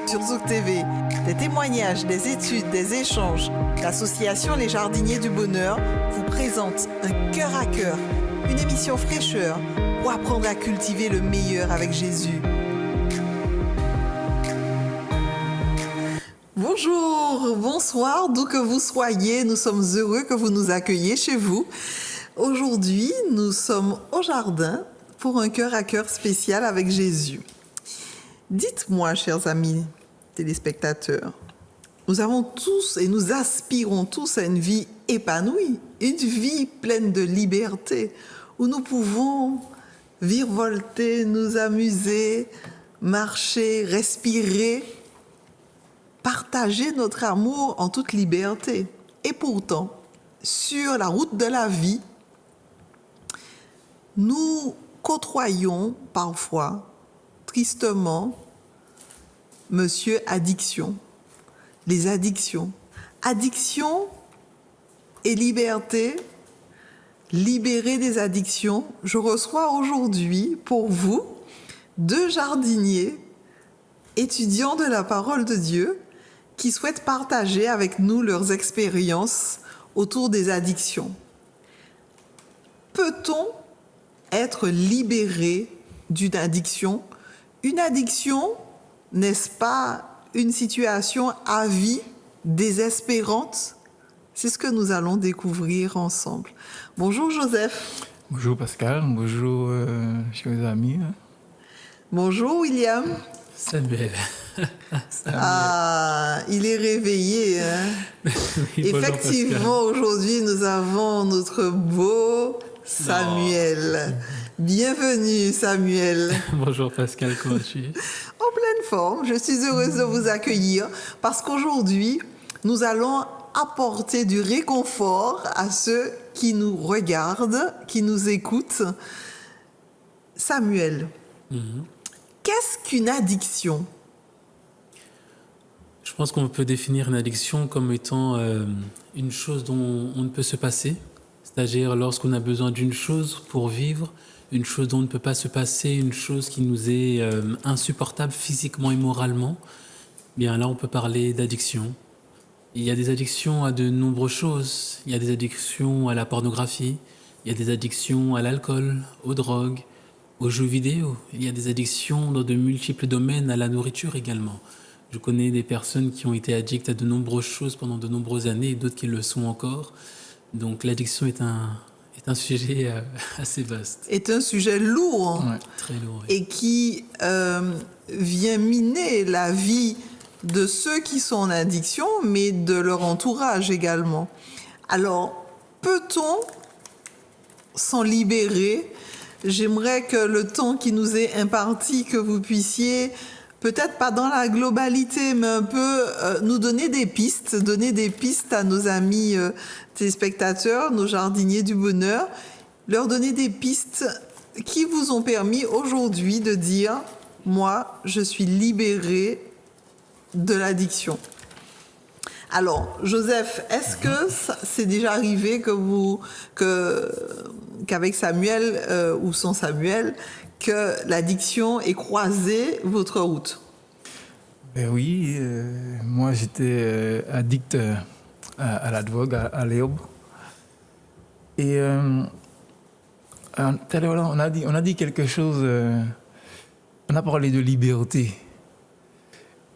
Sur Zouk TV, des témoignages, des études, des échanges, l'association Les Jardiniers du Bonheur vous présente un cœur à cœur, une émission fraîcheur pour apprendre à cultiver le meilleur avec Jésus. Bonjour, bonsoir, d'où que vous soyez, nous sommes heureux que vous nous accueilliez chez vous. Aujourd'hui, nous sommes au jardin pour un cœur à cœur spécial avec Jésus. Dites-moi, chers amis téléspectateurs, nous avons tous et nous aspirons tous à une vie épanouie, une vie pleine de liberté, où nous pouvons virevolter, nous amuser, marcher, respirer, partager notre amour en toute liberté. Et pourtant, sur la route de la vie, nous côtoyons parfois, tristement, Monsieur Addiction. Les addictions. Addiction et liberté, libérer des addictions. Je reçois aujourd'hui pour vous 2 jardiniers, étudiants de la parole de Dieu, qui souhaitent partager avec nous leurs expériences autour des addictions. Peut-on être libéré d'une addiction? Une addiction, n'est-ce pas une situation à vie, désespérante? C'est ce que nous allons découvrir ensemble. Bonjour Joseph. Bonjour Pascal, bonjour chers amis. Bonjour William. Samuel. Ah, il est réveillé. Hein? Oui, effectivement, aujourd'hui, nous avons notre beau Samuel. Non. Bienvenue Samuel. Bonjour Pascal, comment tu es? En pleine forme, je suis heureuse de vous accueillir parce qu'aujourd'hui, nous allons apporter du réconfort à ceux qui nous regardent, qui nous écoutent. Samuel, qu'est-ce qu'une addiction? Je pense qu'on peut définir une addiction comme étant une chose dont on ne peut se passer, c'est-à-dire lorsqu'on a besoin d'une chose pour vivre, une chose dont on ne peut pas se passer, une chose qui nous est insupportable physiquement et moralement, bien là on peut parler d'addiction. Il y a des addictions à de nombreuses choses. Il y a des addictions à la pornographie, il y a des addictions à l'alcool, aux drogues, aux jeux vidéo. Il y a des addictions dans de multiples domaines, à la nourriture également. Je connais des personnes qui ont été addictes à de nombreuses choses pendant de nombreuses années et d'autres qui le sont encore. Donc l'addiction est un sujet assez vaste. Est un sujet lourd. Ouais, très lourd. Oui. Et qui vient miner la vie de ceux qui sont en addiction, mais de leur entourage également. Alors, peut-on s'en libérer? J'aimerais que le temps qui nous est imparti, que vous puissiez, peut-être pas dans la globalité, mais un peu nous donner des pistes à nos amis téléspectateurs, nos jardiniers du bonheur, leur donner des pistes qui vous ont permis aujourd'hui de dire « Moi, je suis libéré de l'addiction ». Alors, Joseph, est-ce que c'est déjà arrivé qu'avec Samuel ou sans Samuel, que l'addiction ait croisé votre route? Ben oui, moi j'étais addict à la drogue, à l'herbe. Et tout à l'heure, on a dit quelque chose, on a parlé de liberté.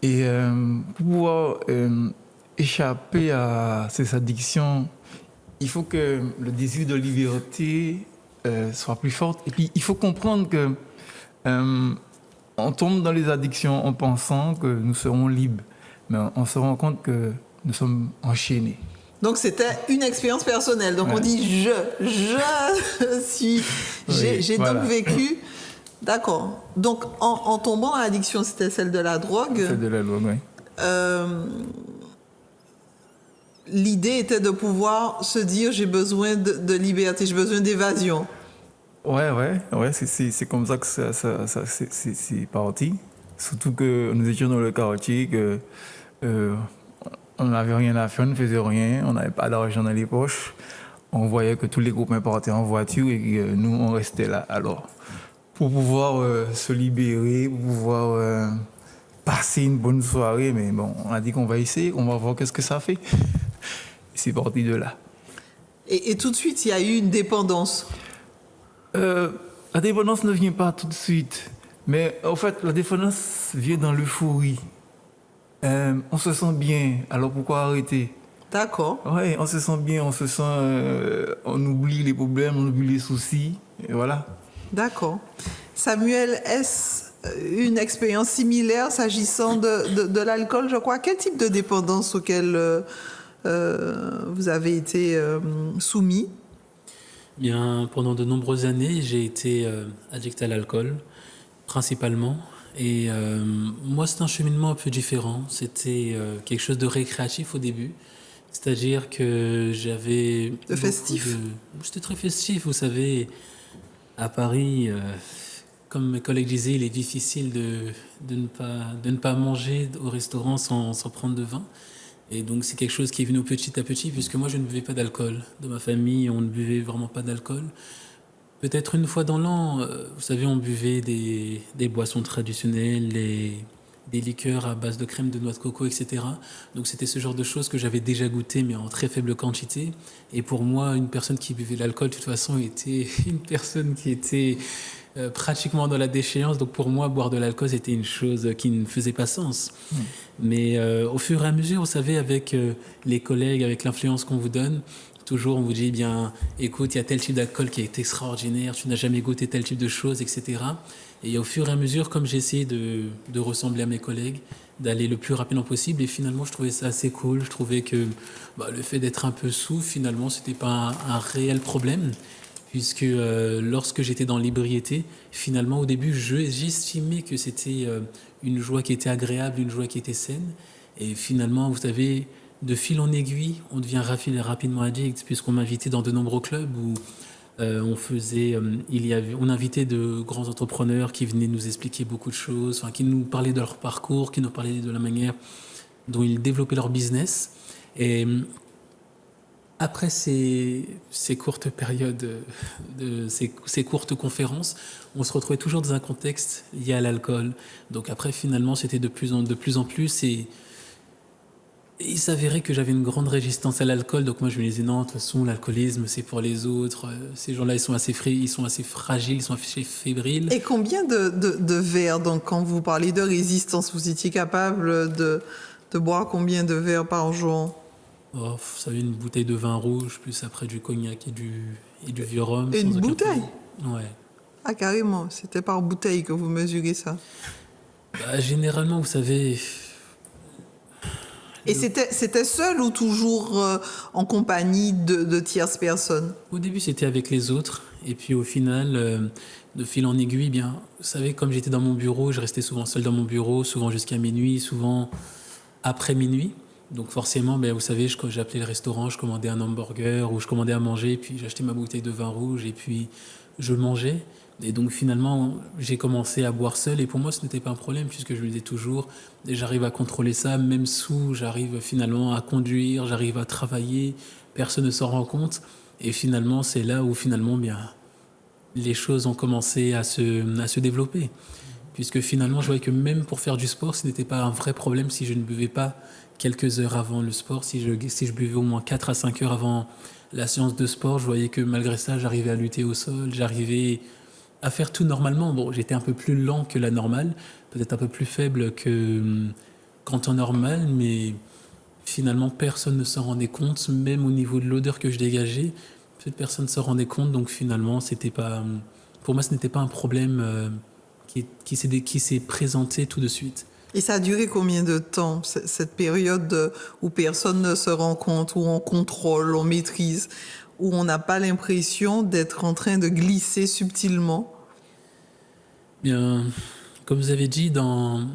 Et pour pouvoir échapper à ces addictions, il faut que le désir de liberté soit plus fort. Et puis, il faut comprendre que on tombe dans les addictions en pensant que nous serons libres. Mais on se rend compte que nous sommes enchaînés. Donc, c'était une expérience personnelle. Donc, on dit j'ai voilà. Donc vécu. D'accord. Donc, en tombant dans l'addiction, c'était celle de la drogue. Celle de la drogue, oui. L'idée était de pouvoir se dire j'ai besoin de liberté, j'ai besoin d'évasion. Ouais, c'est comme ça que c'est parti. Surtout que nous étions dans le quartier, que on n'avait rien à faire, on ne faisait rien, on n'avait pas d'argent dans les poches. On voyait que tous les copains partaient en voiture et que nous, on restait là. Alors, pour pouvoir se libérer, pour pouvoir passer une bonne soirée, mais bon, on a dit qu'on va essayer, on va voir qu'est-ce que ça fait. Et c'est parti de là. Et tout de suite, il y a eu une dépendance. La dépendance ne vient pas tout de suite, mais en fait, la dépendance vient dans l'euphorie. On se sent bien, alors pourquoi arrêter? D'accord. Oui, on se sent bien, on se sent, on oublie les problèmes, on oublie les soucis, et voilà. D'accord. Samuel, est-ce une expérience similaire s'agissant de l'alcool, je crois? Quel type de dépendance auquel vous avez été soumis? Bien, pendant de nombreuses années, j'ai été addict à l'alcool, principalement. Et moi, c'est un cheminement un peu différent. C'était quelque chose de récréatif au début. C'est-à-dire que j'avais... De festif? C'était très festif, vous savez. À Paris, comme mes collègues disaient, il est difficile de ne pas manger au restaurant sans prendre de vin. Et donc c'est quelque chose qui est venu petit à petit, puisque moi je ne buvais pas d'alcool. Dans ma famille, on ne buvait vraiment pas d'alcool. Peut-être une fois dans l'an, vous savez, on buvait des boissons traditionnelles, des liqueurs à base de crème de noix de coco, etc. Donc c'était ce genre de choses que j'avais déjà goûté, mais en très faible quantité. Et pour moi, une personne qui buvait de l'alcool, de toute façon, était une personne qui était pratiquement dans la déchéance. Donc pour moi, boire de l'alcool, c'était une chose qui ne faisait pas sens. Mais au fur et à mesure, vous savez, avec les collègues, avec l'influence qu'on vous donne, toujours on vous dit, bien, écoute, il y a tel type d'alcool qui est extraordinaire, tu n'as jamais goûté tel type de choses, etc. Et au fur et à mesure, comme j'ai essayé de ressembler à mes collègues, d'aller le plus rapidement possible, et finalement, je trouvais ça assez cool. Je trouvais que le fait d'être un peu sous, finalement, c'était pas un réel problème. Puisque lorsque j'étais dans l'ébriété, finalement, au début, j'estimais que c'était une joie qui était agréable, une joie qui était saine. Et finalement, vous savez, de fil en aiguille, on devient rapidement addict, puisqu'on m'invitait dans de nombreux clubs où on invitait de grands entrepreneurs qui venaient nous expliquer beaucoup de choses, enfin, qui nous parlaient de leur parcours, qui nous parlaient de la manière dont ils développaient leur business. Et après ces courtes périodes, ces courtes conférences, on se retrouvait toujours dans un contexte lié à l'alcool. Donc après, finalement, c'était de plus en plus. Et il s'avérait que j'avais une grande résistance à l'alcool. Donc moi, je me disais, non, de toute façon, l'alcoolisme, c'est pour les autres. Ces gens-là, ils sont assez fragiles, ils sont assez fébriles. Et combien de verres? Donc quand vous parlez de résistance, vous étiez capable de boire combien de verres par jour? Oh, vous savez, une bouteille de vin rouge, plus après du cognac et du vieux rhum. Une bouteille? Ouais. Ah, carrément, c'était par bouteille que vous mesurez ça. Généralement, vous savez... Et c'était seul ou toujours en compagnie de tierces personnes? Au début, c'était avec les autres. Et puis au final, de fil en aiguille, bien, vous savez, comme j'étais dans mon bureau, je restais souvent seul dans mon bureau, souvent jusqu'à minuit, souvent après minuit. Donc forcément, vous savez, quand j'appelais le restaurant, je commandais un hamburger ou je commandais à manger, puis j'achetais ma bouteille de vin rouge et puis je mangeais. Et donc finalement, j'ai commencé à boire seul et pour moi, ce n'était pas un problème puisque je me disais toujours, j'arrive à contrôler ça, même sous, j'arrive finalement à conduire, j'arrive à travailler, personne ne s'en rend compte. Et finalement, c'est là où finalement, les choses ont commencé à se développer. Puisque finalement, je voyais que même pour faire du sport, ce n'était pas un vrai problème si je ne buvais pas quelques heures avant le sport. Si je buvais au moins 4 à 5 heures avant la séance de sport, je voyais que malgré ça, j'arrivais à lutter au sol, j'arrivais à faire tout normalement. Bon, j'étais un peu plus lent que la normale, peut-être un peu plus faible qu'en temps normal, mais finalement, personne ne s'en rendait compte, même au niveau de l'odeur que je dégageais, personne ne s'en rendait compte. Donc finalement, pour moi, ce n'était pas un problème qui s'est présenté tout de suite. Et ça a duré combien de temps, cette période où personne ne se rend compte, où on contrôle, on maîtrise, où on n'a pas l'impression d'être en train de glisser subtilement? Bien, comme vous avez dit dans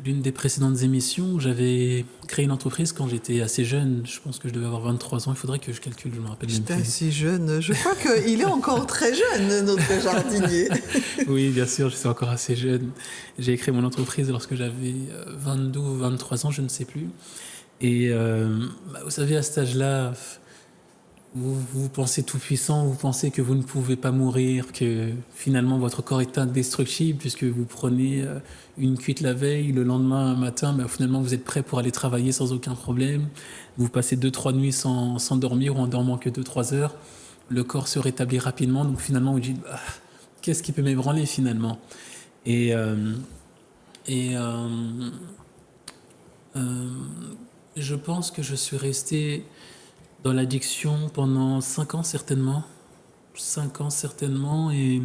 l'une des précédentes émissions, j'avais créé une entreprise quand j'étais assez jeune. Je pense que je devais avoir 23 ans. Il faudrait que je calcule, je me rappelle même plus. J'étais assez jeune. Je crois qu'il est encore très jeune, notre jardinier. Oui, bien sûr, je suis encore assez jeune. J'ai créé mon entreprise lorsque j'avais 22 ou 23 ans, je ne sais plus. Et vous savez, à cet âge-là, vous pensez tout puissant, vous pensez que vous ne pouvez pas mourir, que finalement votre corps est indestructible puisque vous prenez une cuite la veille, le lendemain matin, ben, finalement vous êtes prêt pour aller travailler sans aucun problème. Vous passez 2-3 nuits sans dormir ou en dormant que 2-3 heures. Le corps se rétablit rapidement, donc finalement vous dites bah, qu'est-ce qui peut m'ébranler finalement et, euh, et je pense que je suis resté dans l'addiction pendant 5 ans certainement. 5 ans certainement. Et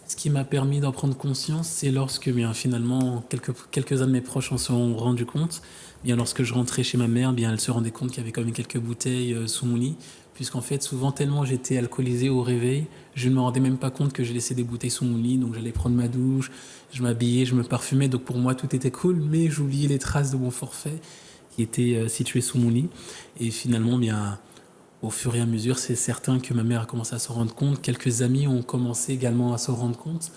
ce qui m'a permis d'en prendre conscience, c'est lorsque bien, finalement quelques-uns de mes proches en sont rendus compte. Bien, lorsque je rentrais chez ma mère, bien, elle se rendait compte qu'il y avait quand même quelques bouteilles sous mon lit. Puisqu'en fait, souvent, tellement j'étais alcoolisé au réveil, je ne me rendais même pas compte que j'ai laissé des bouteilles sous mon lit. Donc j'allais prendre ma douche, je m'habillais, je me parfumais. Donc pour moi, tout était cool, mais j'oubliais les traces de mon forfait qui était situé sous mon lit. Et finalement, bien, au fur et à mesure, c'est certain que ma mère a commencé à s'en rendre compte. Quelques amis ont commencé également à s'en rendre compte,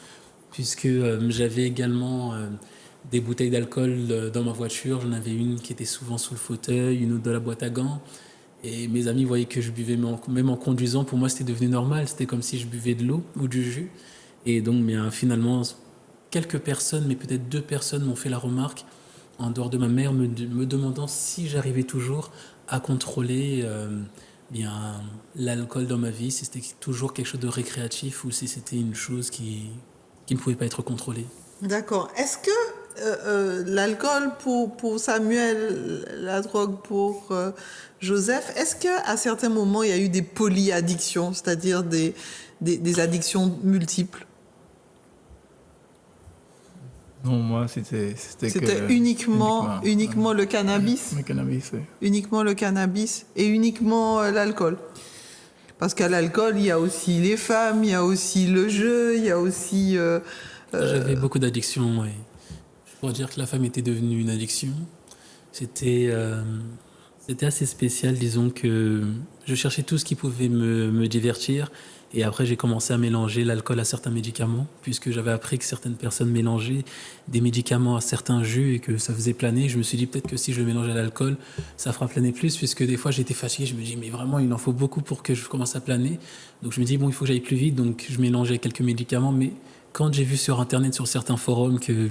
puisque j'avais également des bouteilles d'alcool dans ma voiture. J'en avais une qui était souvent sous le fauteuil, une autre dans la boîte à gants. Et mes amis voyaient que je buvais, même en conduisant, pour moi c'était devenu normal. C'était comme si je buvais de l'eau ou du jus. Et donc, bien, finalement, quelques personnes, mais peut-être 2 personnes m'ont fait la remarque, en dehors de ma mère, me demandant si j'arrivais toujours à contrôler bien l'alcool dans ma vie, si c'était toujours quelque chose de récréatif ou si c'était une chose qui ne pouvait pas être contrôlée. D'accord. Est-ce que l'alcool pour Samuel, la drogue pour Joseph, est-ce qu'à certains moments, il y a eu des polyaddictions, c'est-à-dire des addictions multiples? Non, moi, c'était uniquement le cannabis? Le cannabis, oui. Uniquement le cannabis et uniquement l'alcool? Parce qu'à l'alcool, il y a aussi les femmes, il y a aussi le jeu, il y a aussi... J'avais beaucoup d'addictions, oui. Je pourrais dire que la femme était devenue une addiction. C'était c'était assez spécial, disons que je cherchais tout ce qui pouvait me divertir. Et après, j'ai commencé à mélanger l'alcool à certains médicaments, puisque j'avais appris que certaines personnes mélangeaient des médicaments à certains jus et que ça faisait planer. Je me suis dit peut-être que si je le mélange à l'alcool, ça fera planer plus, puisque des fois j'étais fatigué. Je me dis, mais vraiment, il en faut beaucoup pour que je commence à planer. Donc je me dis, bon, il faut que j'aille plus vite. Donc je mélangeais quelques médicaments. Mais quand j'ai vu sur Internet, sur certains forums, que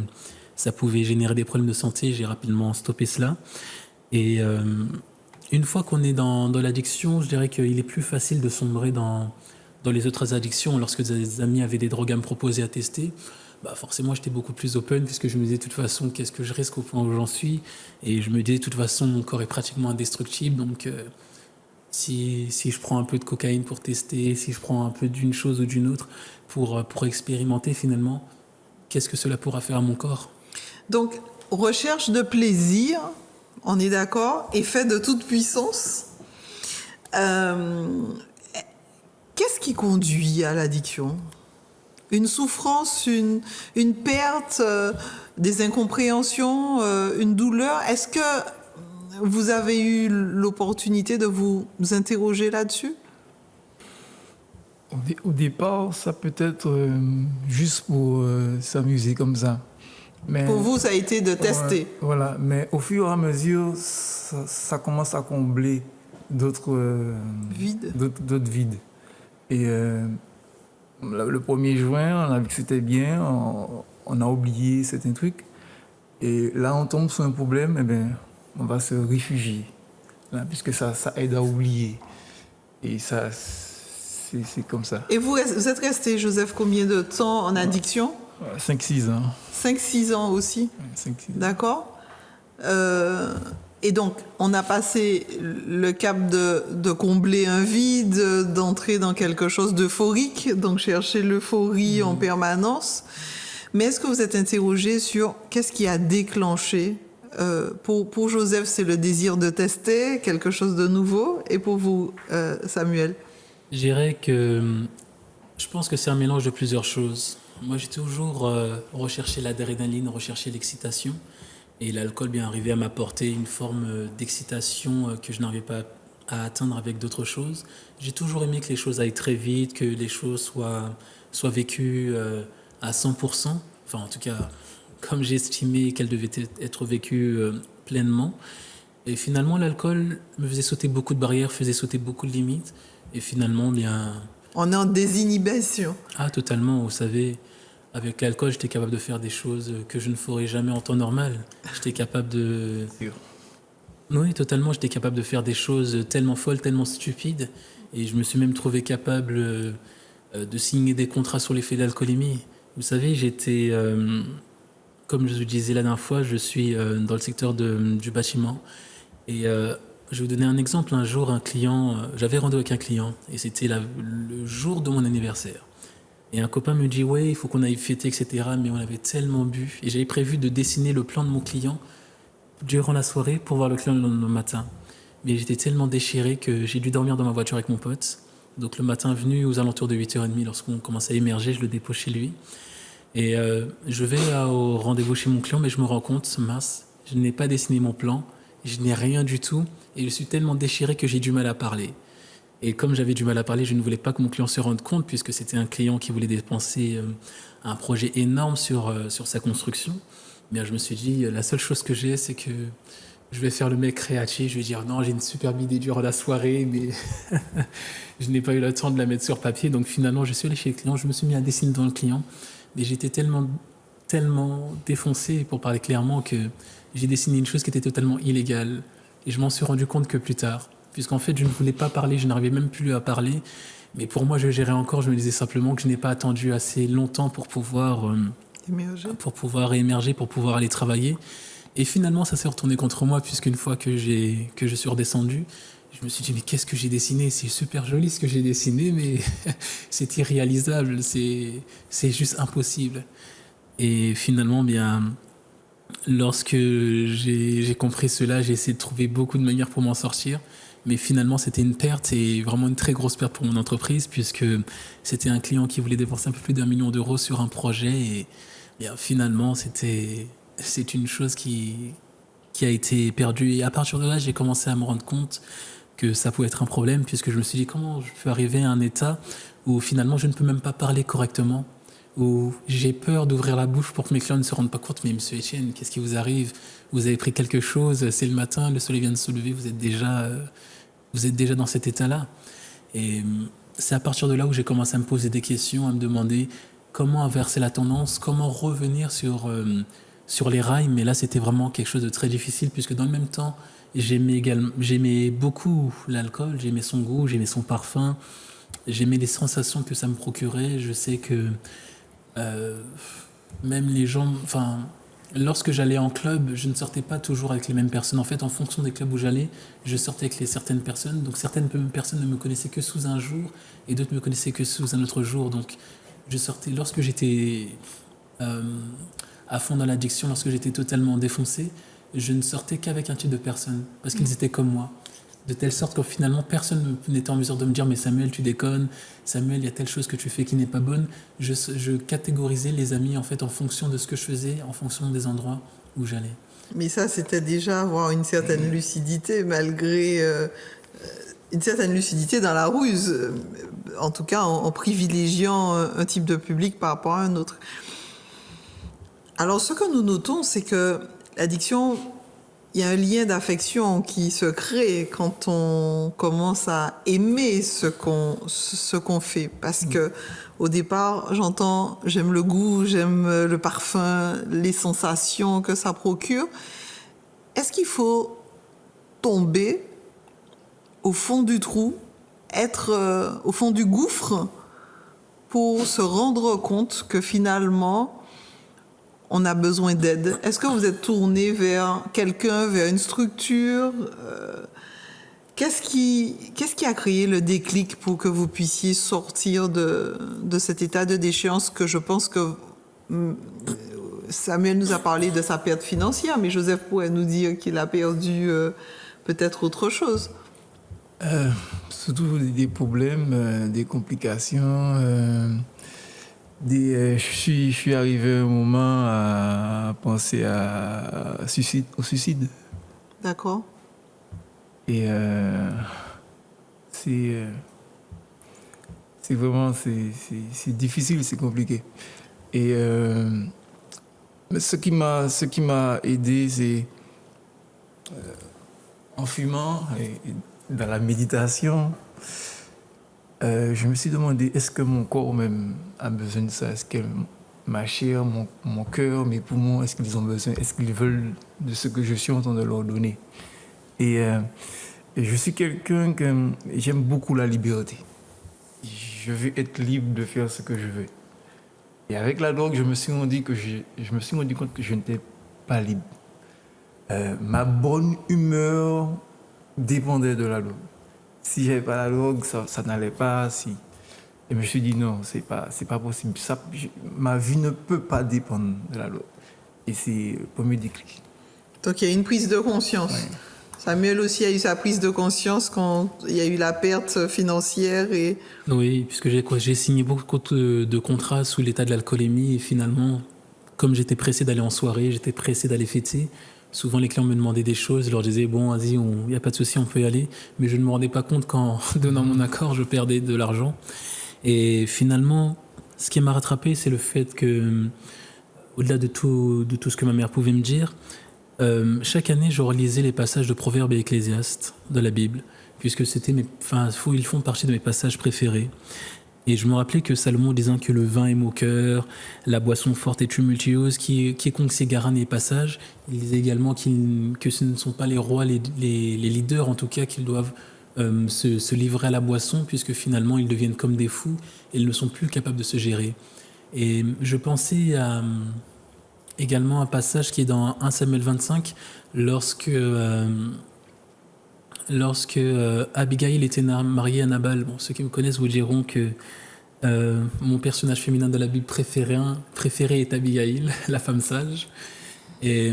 ça pouvait générer des problèmes de santé, j'ai rapidement stoppé cela. Et une fois qu'on est dans l'addiction, je dirais qu'il est plus facile de sombrer dans les autres addictions. Lorsque des amis avaient des drogues à me proposer à tester, bah forcément j'étais beaucoup plus open puisque je me disais de toute façon qu'est-ce que je risque au point où j'en suis. Et je me disais de toute façon mon corps est pratiquement indestructible. Donc si je prends un peu de cocaïne pour tester, si je prends un peu d'une chose ou d'une autre pour expérimenter finalement, qu'est-ce que cela pourra faire à mon corps? Donc, recherche de plaisir, on est d'accord, et fait de toute puissance. Qu'est-ce qui conduit à l'addiction? Une souffrance, une perte, des incompréhensions, une douleur? Est-ce que vous avez eu l'opportunité de vous interroger là-dessus? Au départ, ça peut être juste pour s'amuser comme ça. Mais, pour vous, ça a été de tester. Voilà, mais au fur et à mesure, ça commence à combler d'autres vides. D'autres vides. Et le 1er juin, on a vu que c'était bien, on a oublié certains trucs. Et là, on tombe sur un problème, eh bien, on va se réfugier. Là, puisque ça aide à oublier. Et ça, c'est comme ça. Et vous êtes resté, Joseph, combien de temps en addiction? 5-6 ans. 5-6 ans aussi. 5-6 ans. D'accord. Et donc, on a passé le cap de combler un vide, d'entrer dans quelque chose d'euphorique, donc chercher l'euphorie en permanence. Mais est-ce que vous êtes interrogé sur qu'est-ce qui a déclenché? Pour Joseph, c'est le désir de tester quelque chose de nouveau. Et pour vous, Samuel? Je dirais que je pense que c'est un mélange de plusieurs choses. Moi, j'ai toujours recherché l'adrénaline, recherché l'excitation. Et l'alcool bien arrivé à m'apporter une forme d'excitation que je n'arrivais pas à atteindre avec d'autres choses. J'ai toujours aimé que les choses aillent très vite, que les choses soient vécues à 100%. Enfin, en tout cas, comme j'estimais qu'elles devaient être vécues pleinement. Et finalement, l'alcool me faisait sauter beaucoup de barrières, faisait sauter beaucoup de limites. Et finalement, bien, On est en désinhibition. ah, totalement, vous savez, avec l'alcool, j'étais capable de faire des choses que je ne ferais jamais en temps normal. J'étais capable de... Oui, totalement, j'étais capable de faire des choses tellement folles, tellement stupides. Et je me suis même trouvé capable de signer des contrats sur l'effet d'alcoolémie. Vous savez, comme je vous disais la dernière fois, je suis dans le secteur du bâtiment. Et je vais vous donner un exemple. Un jour, j'avais rendez-vous avec un client et c'était le jour de mon anniversaire. Et un copain me dit, ouais, il faut qu'on aille fêter, etc. Mais on avait tellement bu. Et j'avais prévu de dessiner le plan de mon client durant la soirée pour voir le client le lendemain matin. Mais j'étais tellement déchiré que j'ai dû dormir dans ma voiture avec mon pote. Donc le matin venu, aux alentours de 8h30, lorsqu'on commençait à émerger, je le dépose chez lui. Et je vais au rendez-vous chez mon client, mais je me rends compte, mince, je n'ai pas dessiné mon plan, je n'ai rien du tout, et je suis tellement déchiré que j'ai du mal à parler. Et comme j'avais du mal à parler, je ne voulais pas que mon client se rende compte, puisque c'était un client qui voulait dépenser un projet énorme sur sa construction. Mais je me suis dit, la seule chose que j'ai, c'est que je vais faire le mec créatif, je vais dire non, j'ai une superbe idée durant la soirée, mais je n'ai pas eu le temps de la mettre sur papier. Donc finalement, je suis allé chez le client, je me suis mis à dessiner devant le client. Mais j'étais tellement défoncé, pour parler clairement, que j'ai dessiné une chose qui était totalement illégale. Et je m'en suis rendu compte que plus tard. Puisqu'en fait, je ne voulais pas parler, je n'arrivais même plus à parler. Mais pour moi, je gérais encore, je me disais simplement que je n'ai pas attendu assez longtemps pour pouvoir émerger, pour pouvoir aller travailler. Et finalement, ça s'est retourné contre moi, puisqu'une fois que je suis redescendu, je me suis dit, mais qu'est-ce que j'ai dessiné? C'est super joli ce que j'ai dessiné, mais c'est irréalisable, c'est juste impossible. Et finalement, bien, lorsque j'ai compris cela, j'ai essayé de trouver beaucoup de manières pour m'en sortir. Mais finalement, c'était une perte et vraiment une très grosse perte pour mon entreprise, puisque c'était un client qui voulait dépenser un peu plus d'1 million d'euros sur un projet. Et bien, finalement, c'est une chose qui a été perdue. Et à partir de là, j'ai commencé à me rendre compte que ça pouvait être un problème, puisque je me suis dit comment je peux arriver à un état où finalement je ne peux même pas parler correctement, où j'ai peur d'ouvrir la bouche pour que mes clients ne se rendent pas compte. Mais monsieur Etienne, qu'est-ce qui vous arrive? Vous avez pris quelque chose, c'est le matin, le soleil vient de se lever, vous êtes déjà dans cet état-là. Et c'est à partir de là où j'ai commencé à me poser des questions, à me demander comment inverser la tendance, comment revenir sur les rails. Mais là, c'était vraiment quelque chose de très difficile, puisque dans le même temps, j'aimais beaucoup l'alcool, j'aimais son goût, j'aimais son parfum, j'aimais les sensations que ça me procurait. Je sais que même les gens, enfin, lorsque j'allais en club, je ne sortais pas toujours avec les mêmes personnes. En fait, en fonction des clubs où j'allais, je sortais avec certaines personnes. Donc certaines personnes ne me connaissaient que sous un jour et d'autres me connaissaient que sous un autre jour. Donc je sortais lorsque j'étais à fond dans l'addiction, lorsque j'étais totalement défoncé, je ne sortais qu'avec un type de personnes parce qu'ils étaient comme moi. De telle sorte que finalement, personne n'était en mesure de me dire « Mais Samuel, tu déconnes. Samuel, il y a telle chose que tu fais qui n'est pas bonne. » Je catégorisais les amis en fait en fonction de ce que je faisais, en fonction des endroits où j'allais. Mais ça, c'était déjà avoir une certaine lucidité, malgré une certaine lucidité dans la ruse, en tout cas en privilégiant un type de public par rapport à un autre. Alors, ce que nous notons, c'est que l'addiction... Il y a un lien d'affection qui se crée quand on commence à aimer ce qu'on fait. Parce que au départ, j'aime le goût, j'aime le parfum, les sensations que ça procure. Est-ce qu'il faut tomber au fond du trou, être au fond du gouffre pour se rendre compte que finalement, on a besoin d'aide? Est-ce que vous êtes tourné vers quelqu'un, vers une structure? Qu'est-ce qui a créé le déclic pour que vous puissiez sortir de cet état de déchéance que je pense que Samuel nous a parlé de sa perte financière, mais Joseph pourrait nous dire qu'il a perdu peut-être autre chose. Surtout des problèmes, des complications. Je suis arrivé un moment à penser au suicide. D'accord. Et c'est vraiment c'est difficile, c'est compliqué. Et ce qui m'a aidé, c'est en fumant et dans la méditation, je me suis demandé, est-ce que mon corps même a besoin de ça? Est-ce que ma chair, mon cœur, mes poumons, est-ce qu'ils ont besoin? Est-ce qu'ils veulent de ce que je suis en train de leur donner? Et je suis quelqu'un que j'aime beaucoup la liberté. Je veux être libre de faire ce que je veux. Et avec la drogue, je me suis rendu compte que je n'étais pas libre. Ma bonne humeur dépendait de la drogue. Si j'avais pas la drogue, ça n'allait pas. Et je me suis dit non, c'est pas possible. Ma vie ne peut pas dépendre de la drogue. Et c'est le premier déclic. Donc il y a une prise de conscience. Ouais. Samuel aussi a eu sa prise de conscience quand il y a eu la perte financière et... Oui, puisque j'ai signé beaucoup de contrats sous l'état de l'alcoolémie et finalement, comme j'étais pressé d'aller en soirée, j'étais pressé d'aller fêter, souvent les clients me demandaient des choses, je leur disais bon, vas-y, il n'y a pas de souci, on peut y aller, mais je ne me rendais pas compte qu'en donnant mon accord, je perdais de l'argent. Et finalement, ce qui m'a rattrapé, c'est le fait que, au-delà de tout ce que ma mère pouvait me dire, chaque année, je relisais les passages de Proverbes et Ecclésiastes de la Bible, puisque ils font partie de mes passages préférés. Et je me rappelais que Salomon disant que le vin est moqueur, la boisson forte est tumultueuse, quiconque s'égara les passages. Il disait également que ce ne sont pas les rois, les leaders en tout cas, qui doivent se livrer à la boisson, puisque finalement ils deviennent comme des fous et ils ne sont plus capables de se gérer. Et je pensais également un passage qui est dans 1 Samuel 25, lorsque Abigail était mariée à Nabal. Bon, ceux qui me connaissent vous diront que mon personnage féminin de la Bible préféré est Abigail, la femme sage. Et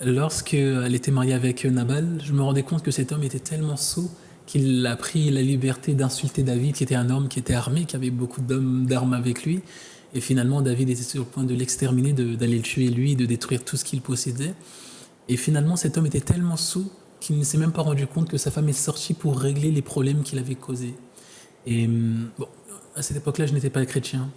lorsqu'elle était mariée avec Nabal, je me rendais compte que cet homme était tellement sot qu'il a pris la liberté d'insulter David, qui était un homme qui était armé, qui avait beaucoup d'armes avec lui. Et finalement, David était sur le point de l'exterminer, d'aller le tuer lui, de détruire tout ce qu'il possédait. Et finalement, cet homme était tellement sot qu'il ne s'est même pas rendu compte que sa femme est sortie pour régler les problèmes qu'il avait causés. Et bon, à cette époque-là, je n'étais pas chrétien.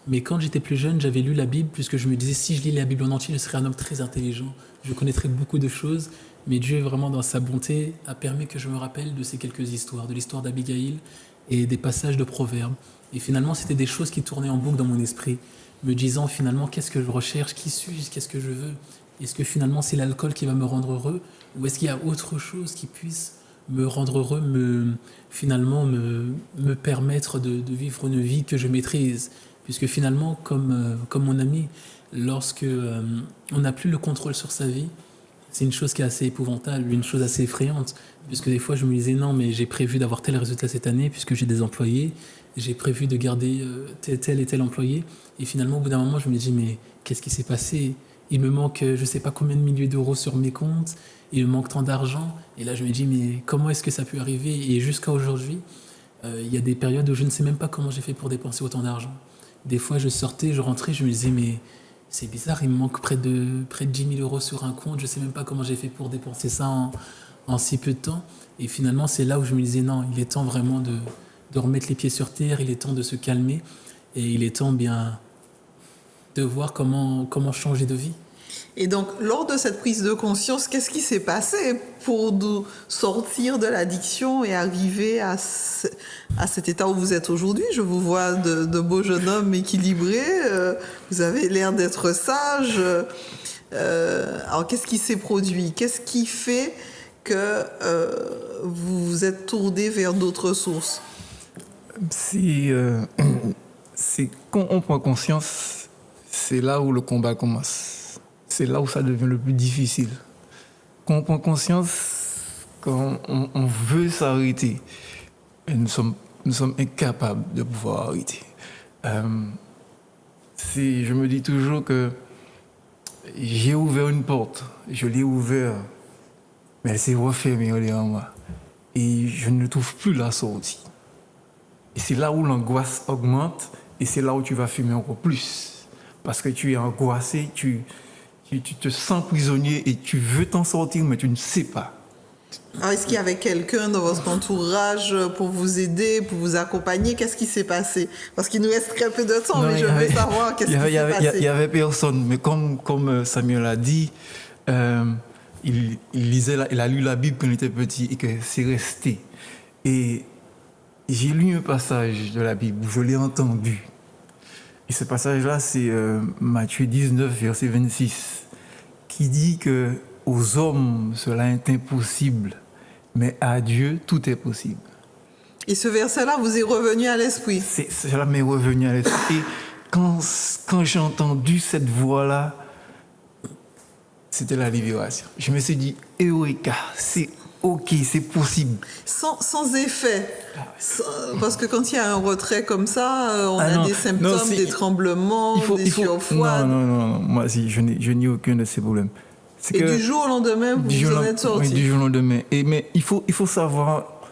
Mais quand j'étais plus jeune, j'avais lu la Bible, puisque je me disais, si je lis la Bible en entier, je serais un homme très intelligent. Je connaîtrais beaucoup de choses, mais Dieu, vraiment, dans sa bonté, a permis que je me rappelle de ces quelques histoires, de l'histoire d'Abigail et des passages de Proverbes. Et finalement, c'était des choses qui tournaient en boucle dans mon esprit, me disant finalement, qu'est-ce que je recherche, qui suis-je, qu'est-ce que je veux? Est-ce que finalement, c'est l'alcool qui va me rendre heureux? Ou est-ce qu'il y a autre chose qui puisse me rendre heureux, me permettre de vivre une vie que je maîtrise? Puisque finalement, comme mon ami, lorsque on n'a plus le contrôle sur sa vie, c'est une chose qui est assez épouvantable, une chose assez effrayante. Puisque des fois, je me disais, non, mais j'ai prévu d'avoir tel résultat cette année, puisque j'ai des employés, j'ai prévu de garder tel et tel employé. Et finalement, au bout d'un moment, je me dis, mais qu'est-ce qui s'est passé? Il me manque, je ne sais pas combien de milliers d'euros sur mes comptes, il me manque tant d'argent. Et là, je me dis, mais comment est-ce que ça peut arriver? Et jusqu'à aujourd'hui, il y a des périodes où je ne sais même pas comment j'ai fait pour dépenser autant d'argent. Des fois, je sortais, je rentrais, je me disais, mais c'est bizarre, il me manque près de 10 000 euros sur un compte, je ne sais même pas comment j'ai fait pour dépenser ça en si peu de temps. Et finalement, c'est là où je me disais, non, il est temps vraiment de remettre les pieds sur terre, il est temps de se calmer, et il est temps bien de voir comment changer de vie. Et donc, lors de cette prise de conscience, qu'est-ce qui s'est passé pour sortir de l'addiction et arriver à cet état où vous êtes aujourd'hui? Je vous vois de beaux jeunes hommes équilibrés, vous avez l'air d'être sages. Alors, qu'est-ce qui s'est produit? Qu'est-ce qui fait que vous vous êtes tourné vers d'autres sources? C'est quand on prend conscience, c'est là où le combat commence. C'est là où ça devient le plus difficile. Quand on prend conscience, quand on veut s'arrêter, et nous sommes incapables de pouvoir arrêter. Je me dis toujours que j'ai ouvert une porte, je l'ai ouverte, mais elle s'est refermée derrière moi. Et je ne trouve plus la sortie. Et c'est là où l'angoisse augmente, et c'est là où tu vas fumer encore plus. Parce que tu es angoissé, tu te sens prisonnier et tu veux t'en sortir, mais tu ne sais pas. Alors, est-ce qu'il y avait quelqu'un dans votre entourage pour vous aider, pour vous accompagner? Qu'est-ce qui s'est passé? Parce qu'il nous reste très peu de temps, mais je veux savoir qu'est-ce qui s'est passé. Il y avait personne, mais comme Samuel a dit, il a lu la Bible quand il était petit et que c'est resté. Et j'ai lu un passage de la Bible, je l'ai entendu. Et ce passage-là, c'est Matthieu 19, verset 26, qui dit que aux hommes, cela est impossible, mais à Dieu, tout est possible. Et ce verset-là vous est revenu à l'esprit? Cela m'est revenu à l'esprit. Et quand j'ai entendu cette voix-là, c'était la libération. Je me suis dit, Eureka, c'est OK, c'est possible. Sans effet. Parce que quand il y a un retrait comme ça, on a des symptômes, des tremblements, des sursfroids. Non. Moi, je n'ai aucun de ces problèmes. Et du jour au lendemain, vous en êtes sorti. Oui, du jour au lendemain. Mais il faut savoir,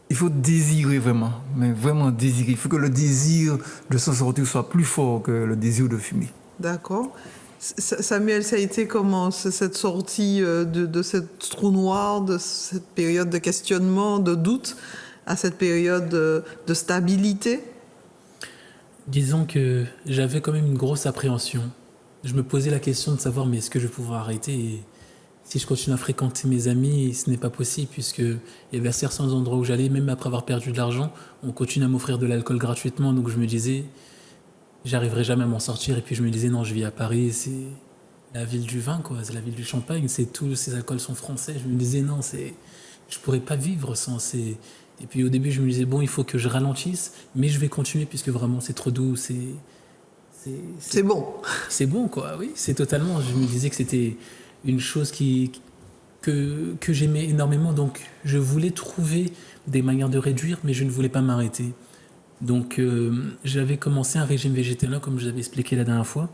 il faut désirer vraiment, mais vraiment désirer. Il faut que le désir de s'en sortir soit plus fort que le désir de fumer. D'accord. Samuel, ça a été comment cette sortie de cette trou noir, de cette période de questionnement, de doute, à cette période de stabilité? Disons que j'avais quand même une grosse appréhension. Je me posais la question de savoir, mais est-ce que je vais pouvoir arrêter? Et si je continue à fréquenter mes amis, ce n'est pas possible, puisqu'il y avait certains endroits où j'allais, même après avoir perdu de l'argent, on continue à m'offrir de l'alcool gratuitement. Donc je me disais, j'arriverai jamais à m'en sortir. Et puis je me disais, non, je vis à Paris, c'est la ville du vin, quoi. C'est la ville du champagne, tous ces alcools sont français. Je me disais, non, je pourrais pas vivre sans ces... Et puis au début, je me disais, bon, il faut que je ralentisse, mais je vais continuer, puisque vraiment, c'est trop doux, c'est bon. C'est bon, quoi, oui, c'est totalement. Je me disais que c'était une chose que j'aimais énormément, donc je voulais trouver des manières de réduire, mais je ne voulais pas m'arrêter. Donc j'avais commencé un régime végétalien, comme je vous avais expliqué la dernière fois,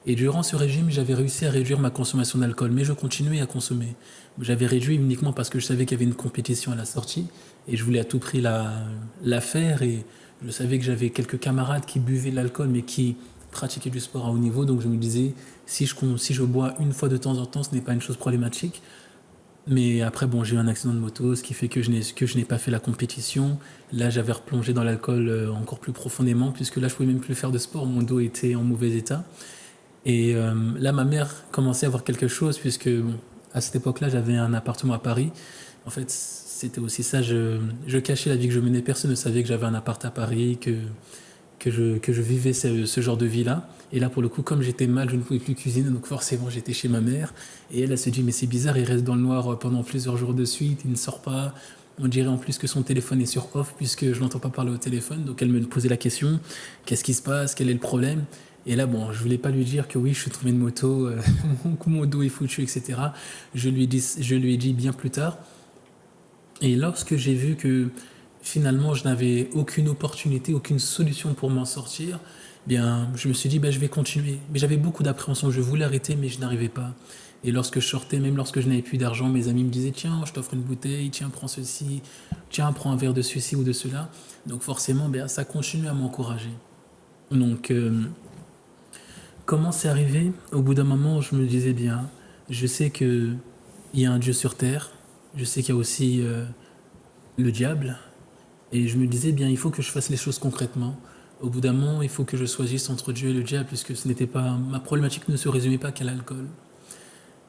et durant ce régime, j'avais réussi à réduire ma consommation d'alcool, mais je continuais à consommer. J'avais réduit uniquement parce que je savais qu'il y avait une compétition à la sortie, et je voulais à tout prix la faire, et je savais que j'avais quelques camarades qui buvaient de l'alcool, mais qui pratiquaient du sport à haut niveau, donc je me disais, si je bois une fois de temps en temps, ce n'est pas une chose problématique. Mais après, bon, j'ai eu un accident de moto, ce qui fait que je n'ai pas fait la compétition. Là, j'avais replongé dans l'alcool encore plus profondément, puisque là, je pouvais même plus faire de sport. Mon dos était en mauvais état. Et là, ma mère commençait à avoir quelque chose, puisque bon, à cette époque-là, j'avais un appartement à Paris. En fait, c'était aussi ça. Je cachais la vie que je menais. Personne ne savait que j'avais un appart à Paris, que je vivais ce genre de vie-là. Et là, pour le coup, comme j'étais mal, je ne pouvais plus cuisiner, donc forcément, j'étais chez ma mère. Et elle se dit, mais c'est bizarre, il reste dans le noir pendant plusieurs jours de suite, il ne sort pas. On dirait en plus que son téléphone est sur off, puisque je ne l'entends pas parler au téléphone. Donc elle me posait la question, qu'est-ce qui se passe, quel est le problème? Et là, bon, je ne voulais pas lui dire que oui, je suis tombé de moto, mon dos est foutu, etc. Je lui ai dit bien plus tard. Et lorsque j'ai vu que finalement, je n'avais aucune opportunité, aucune solution pour m'en sortir, bien, je me suis dit, je vais continuer. Mais j'avais beaucoup d'appréhension, je voulais arrêter, mais je n'arrivais pas. Et lorsque je sortais, même lorsque je n'avais plus d'argent, mes amis me disaient, tiens, je t'offre une bouteille, tiens, prends ceci, tiens, prends un verre de ceci ou de cela. Donc forcément, ça continue à m'encourager. Donc, comment c'est arrivé? Au bout d'un moment, je me disais, bien, je sais qu'il y a un Dieu sur terre, je sais qu'il y a aussi le diable, et je me disais, bien, il faut que je fasse les choses concrètement. Au bout d'un moment, il faut que je choisisse entre Dieu et le diable, puisque ce n'était pas, ma problématique ne se résumait pas qu'à l'alcool.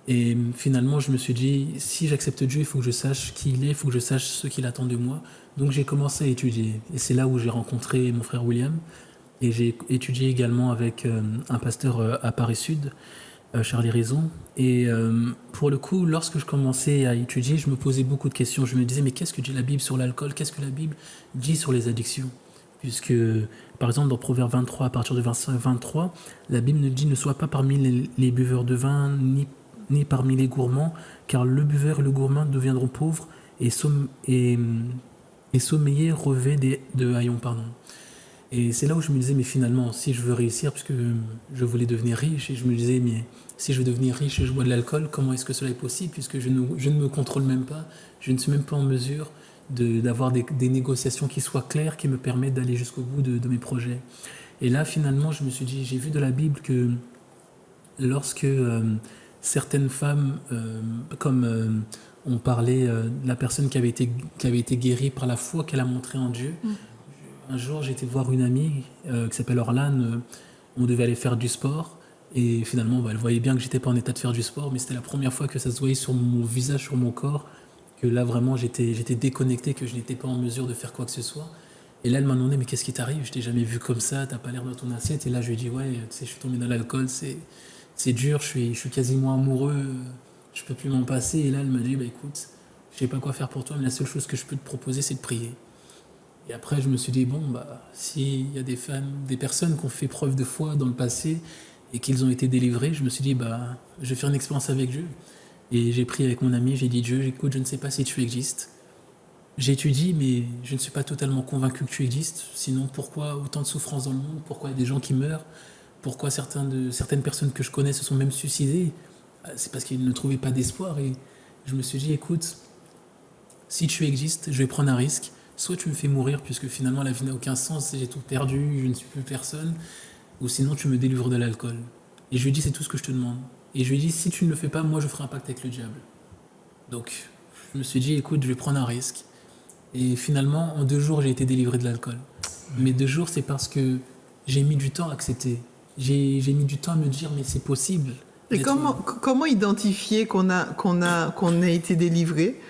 Et finalement, je me suis dit, si j'accepte Dieu, il faut que je sache qui il est, il faut que je sache ce qu'il attend de moi. Donc j'ai commencé à étudier. Et c'est là où j'ai rencontré mon frère William. Et j'ai étudié également avec un pasteur à Paris Sud, Charlie Raison. Et pour le coup, lorsque je commençais à étudier, je me posais beaucoup de questions. Je me disais, mais qu'est-ce que dit la Bible sur l'alcool? Qu'est-ce que la Bible dit sur les addictions? Puisque, par exemple, dans Proverbe 23, à partir de verset 23, la Bible nous dit, ne sois pas parmi les buveurs de vin, ni parmi les gourmands, car le buveur et le gourmand deviendront pauvres et sommeillés revêts de haillons. Et c'est là où je me disais, mais finalement, si je veux réussir, puisque je voulais devenir riche, et je me disais, mais si je veux devenir riche et je bois de l'alcool, comment est-ce que cela est possible, puisque je ne me contrôle même pas, je ne suis même pas en mesure d'avoir des négociations qui soient claires, qui me permettent d'aller jusqu'au bout de mes projets. Et là, finalement, je me suis dit, j'ai vu de la Bible que lorsque certaines femmes, comme on parlait de la personne qui avait été guérie par la foi qu'elle a montrée en Dieu, un jour, j'étais voir une amie qui s'appelle Orlane, on devait aller faire du sport, Et finalement, elle voyait bien que j'étais pas en état de faire du sport, mais c'était la première fois que ça se voyait sur mon visage, sur mon corps, que là vraiment j'étais déconnecté, que je n'étais pas en mesure de faire quoi que ce soit. Et là, elle m'a demandé, mais qu'est-ce qui t'arrive? Je t'ai jamais vu comme ça, t'as pas l'air dans ton assiette. Et là, je lui ai dit, ouais, tu sais, je suis tombé dans l'alcool, c'est dur, je suis quasiment amoureux, je peux plus m'en passer. Et là, elle m'a dit, bah écoute, je sais pas quoi faire pour toi, mais la seule chose que je peux te proposer, c'est de prier. Et après, je me suis dit, bon, bah, s'il y a des personnes qui ont fait preuve de foi dans le passé et qu'ils ont été délivrés, je me suis dit, bah, je vais faire une expérience avec Dieu. Et j'ai prié avec mon ami, j'ai dit, Dieu, écoute, je ne sais pas si tu existes. J'étudie, mais je ne suis pas totalement convaincu que tu existes. Sinon, pourquoi autant de souffrance dans le monde? Pourquoi il y a des gens qui meurent? Pourquoi certaines personnes que je connais se sont même suicidées? C'est parce qu'ils ne trouvaient pas d'espoir. Et je me suis dit, écoute, si tu existes, je vais prendre un risque. Soit tu me fais mourir, puisque finalement la vie n'a aucun sens, j'ai tout perdu, je ne suis plus personne, ou sinon tu me délivres de l'alcool. Et je lui ai dit, c'est tout ce que je te demande. Et je lui ai dit, si tu ne le fais pas, moi je ferai un pacte avec le diable. Donc je me suis dit, écoute, je vais prendre un risque. Et finalement, en 2 jours, j'ai été délivré de l'alcool. Mais 2 jours, c'est parce que j'ai mis du temps à accepter. J'ai mis du temps à me dire, mais c'est possible. Et comment identifier qu'on a été délivré?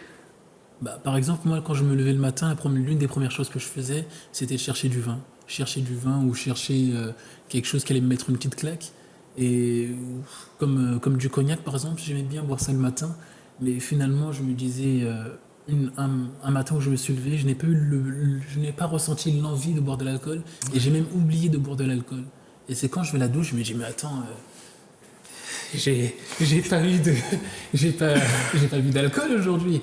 Bah, par exemple, moi, quand je me levais le matin, l'une des premières choses que je faisais, c'était de chercher du vin. Chercher du vin ou chercher quelque chose qui allait me mettre une petite claque. Et comme du cognac, par exemple, j'aimais bien boire ça le matin. Mais finalement, je me disais, un matin où je me suis levé, je n'ai pas ressenti l'envie de boire de l'alcool. Et j'ai même oublié de boire de l'alcool. Et c'est quand je vais à la douche, je me dis, mais attends... J'ai pas bu d'alcool aujourd'hui.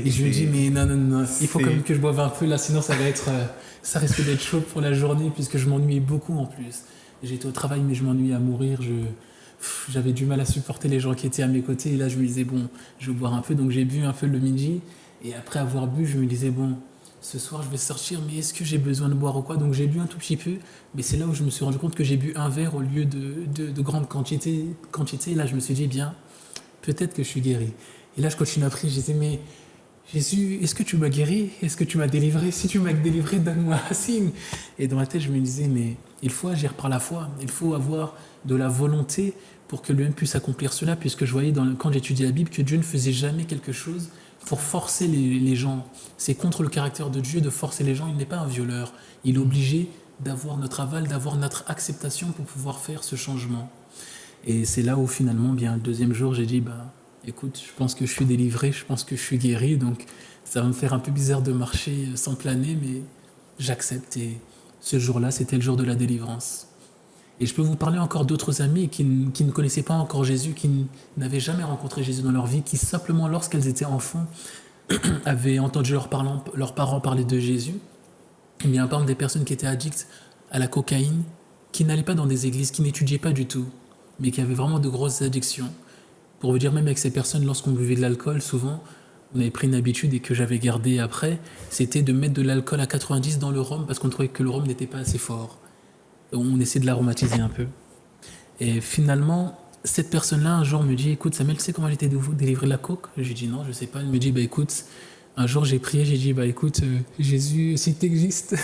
Et je me dis, mais non, il faut quand même que je boive un peu là, sinon ça risque d'être chaud pour la journée, puisque je m'ennuyais beaucoup en plus. J'étais au travail, mais je m'ennuyais à mourir. J'avais du mal à supporter les gens qui étaient à mes côtés. Et là, je me disais, bon, je vais boire un peu. Donc j'ai bu un peu le midi. Et après avoir bu, je me disais, bon, ce soir, je vais sortir, mais est-ce que j'ai besoin de boire ou quoi? Donc j'ai bu un tout petit peu, mais c'est là où je me suis rendu compte que j'ai bu un verre au lieu de grandes quantités. Et là, je me suis dit, bien, peut-être que je suis guéri. Et là, je continue à prier, je disais, mais Jésus, est-ce que tu m'as guéri? Est-ce que tu m'as délivré? Si tu m'as délivré, donne-moi un signe. Et dans ma tête, je me disais, mais il faut agir par la foi, il faut avoir de la volonté pour que lui-même puisse accomplir cela, puisque je voyais quand j'étudiais la Bible que Dieu ne faisait jamais quelque chose pour forcer les gens. C'est contre le caractère de Dieu de forcer les gens. Il n'est pas un violeur. Il est obligé d'avoir notre aval, d'avoir notre acceptation pour pouvoir faire ce changement. Et c'est là où finalement, bien, le 2e jour, j'ai dit, bah, écoute, je pense que je suis délivré, je pense que je suis guéri, donc ça va me faire un peu bizarre de marcher sans planer, mais j'accepte. Et ce jour-là, c'était le jour de la délivrance. Et je peux vous parler encore d'autres amis qui ne connaissaient pas encore Jésus, qui n'avaient jamais rencontré Jésus dans leur vie, qui simplement, lorsqu'elles étaient enfants, avaient entendu leurs parents parler de Jésus. Il y a par exemple des personnes qui étaient addictes à la cocaïne, qui n'allaient pas dans des églises, qui n'étudiaient pas du tout, mais qui avaient vraiment de grosses addictions. Pour vous dire, même avec ces personnes, lorsqu'on buvait de l'alcool, souvent, on avait pris une habitude et que j'avais gardée après, c'était de mettre de l'alcool à 90 dans le rhum, parce qu'on trouvait que le rhum n'était pas assez fort. On essaie de l'aromatiser un peu. Et finalement, cette personne-là, un jour, me dit, écoute, Samuel, tu sais comment j'ai été délivré de la coke? Je lui dis, non, je sais pas. Elle me dit, bah écoute, un jour, j'ai prié, j'ai dit, bah écoute, Jésus, si tu existes,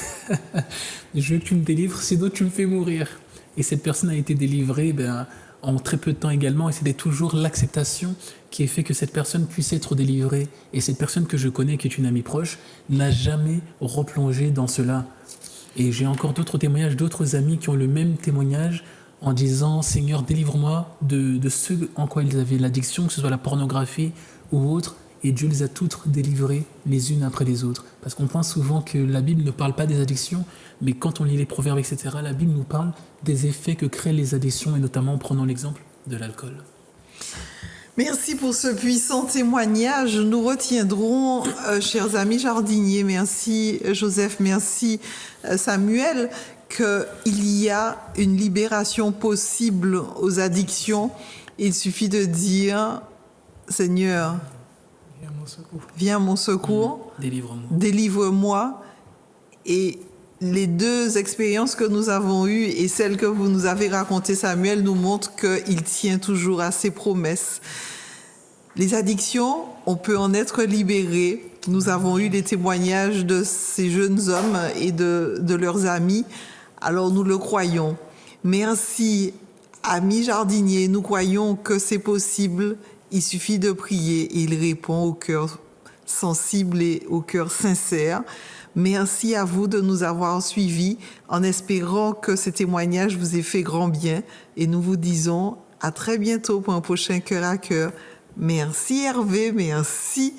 je veux que tu me délivres, sinon tu me fais mourir. Et cette personne a été délivrée en très peu de temps également, et c'était toujours l'acceptation qui a fait que cette personne puisse être délivrée. Et cette personne que je connais, qui est une amie proche, n'a jamais replongé dans cela. Et j'ai encore d'autres témoignages, d'autres amis qui ont le même témoignage en disant « Seigneur, délivre-moi de ce en quoi ils avaient l'addiction, que ce soit la pornographie ou autre. » Et Dieu les a toutes délivrées les unes après les autres. Parce qu'on pense souvent que la Bible ne parle pas des addictions, mais quand on lit les proverbes, etc., la Bible nous parle des effets que créent les addictions, et notamment en prenant l'exemple de l'alcool. Merci pour ce puissant témoignage. Nous retiendrons, chers amis jardiniers, merci Joseph, merci Samuel, qu'il y a une libération possible aux addictions. Il suffit de dire, Seigneur, viens à mon secours, délivre-moi. Et les 2 expériences que nous avons eues et celles que vous nous avez racontées, Samuel, nous montrent qu'il tient toujours à ses promesses. Les addictions, on peut en être libéré. Nous avons eu les témoignages de ces jeunes hommes et de leurs amis. Alors nous le croyons. Merci Amis jardiniers, nous croyons que c'est possible. Il suffit de prier et il répond au cœur sensible et au cœur sincère. Merci à vous de nous avoir suivis en espérant que ces témoignages vous aient fait grand bien. Et nous vous disons à très bientôt pour un prochain Cœur à Cœur. Merci Hervé, merci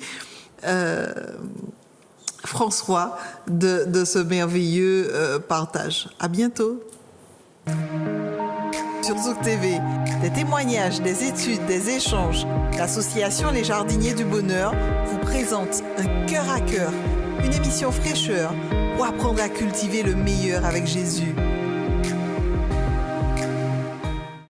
François de ce merveilleux partage. À bientôt. Sur Zouk TV, des témoignages, des études, des échanges. L'association Les Jardiniers du Bonheur vous présente un Cœur à Cœur, une émission fraîcheur pour apprendre à cultiver le meilleur avec Jésus.